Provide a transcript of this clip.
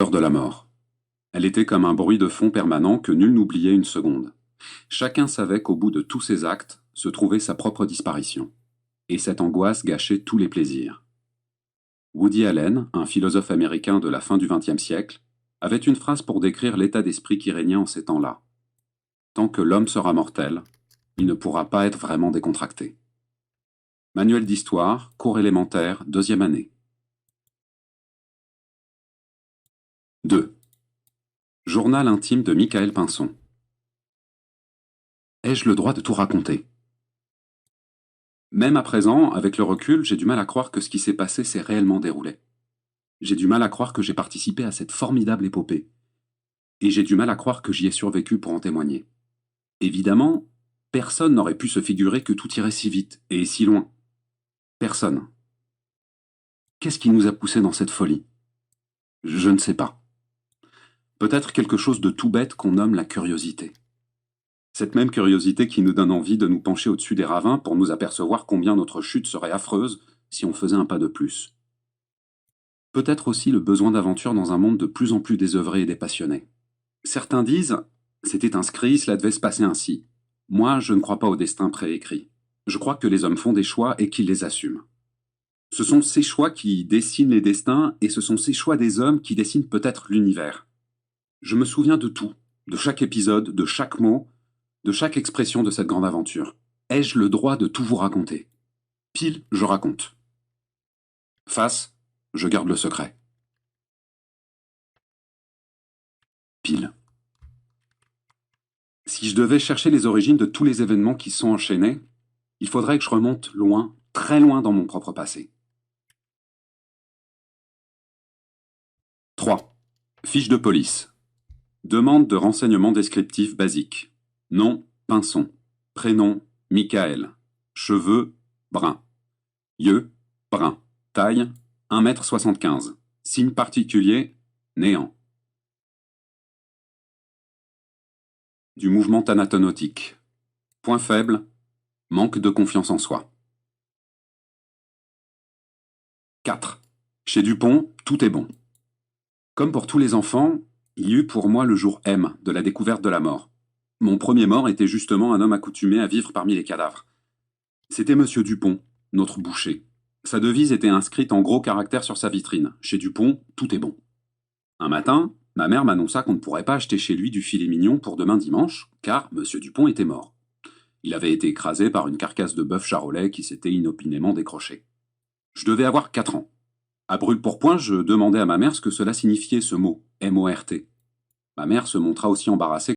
l'heure de la mort. Elle était comme un bruit de fond permanent que nul n'oubliait une seconde. Chacun savait qu'au bout de tous ces actes se trouvait sa propre disparition. Et cette angoisse gâchait tous les plaisirs. Woody Allen, un philosophe américain de la fin du XXe siècle, avait une phrase pour décrire l'état d'esprit qui régnait en ces temps-là. Tant que l'homme sera mortel, il ne pourra pas être vraiment décontracté. Manuel d'histoire, cours élémentaire, 2e année. 2. Journal intime de Michael Pinson. Ai-je le droit de tout raconter? Même à présent, avec le recul, j'ai du mal à croire que ce qui s'est passé s'est réellement déroulé. J'ai du mal à croire que j'ai participé à cette formidable épopée. Et j'ai du mal à croire que j'y ai survécu pour en témoigner. Évidemment, personne n'aurait pu se figurer que tout irait si vite et si loin. Personne. Qu'est-ce qui nous a poussés dans cette folie? Je ne sais pas. Peut-être quelque chose de tout bête qu'on nomme la curiosité. Cette même curiosité qui nous donne envie de nous pencher au-dessus des ravins pour nous apercevoir combien notre chute serait affreuse si on faisait un pas de plus. Peut-être aussi le besoin d'aventure dans un monde de plus en plus désœuvré et dépassionné. Certains disent « c'était inscrit, cela devait se passer ainsi ». Moi, je ne crois pas au destin préécrit. Je crois que les hommes font des choix et qu'ils les assument. Ce sont ces choix qui dessinent les destins et ce sont ces choix des hommes qui dessinent peut-être l'univers. Je me souviens de tout, de chaque épisode, de chaque mot, de chaque expression de cette grande aventure. Ai-je le droit de tout vous raconter? Pile, je raconte. Face, je garde le secret. Pile. Si je devais chercher les origines de tous les événements qui sont enchaînés, il faudrait que je remonte loin, très loin dans mon propre passé. 3. Fiche de police. Demande de renseignements descriptifs basiques. Nom, Pinson. Prénom, Michael. Cheveux, brun. Yeux, brun. Taille, 1,75 m. Signe particulier, néant. Du mouvement thanatonotique. Point faible, manque de confiance en soi. 4. Chez Dupont, tout est bon. Comme pour tous les enfants, il y eut pour moi le jour M de la découverte de la mort. Mon premier mort était justement un homme accoutumé à vivre parmi les cadavres. C'était Monsieur Dupont, notre boucher. Sa devise était inscrite en gros caractères sur sa vitrine. Chez Dupont, tout est bon. Un matin, ma mère m'annonça qu'on ne pourrait pas acheter chez lui du filet mignon pour demain dimanche, car Monsieur Dupont était mort. Il avait été écrasé par une carcasse de bœuf charolais qui s'était inopinément décrochée. Je devais avoir 4 ans. À brûle-pourpoint, je demandai à ma mère ce que cela signifiait, ce mot, M-O-R-T. Ma mère se montra aussi embarrassée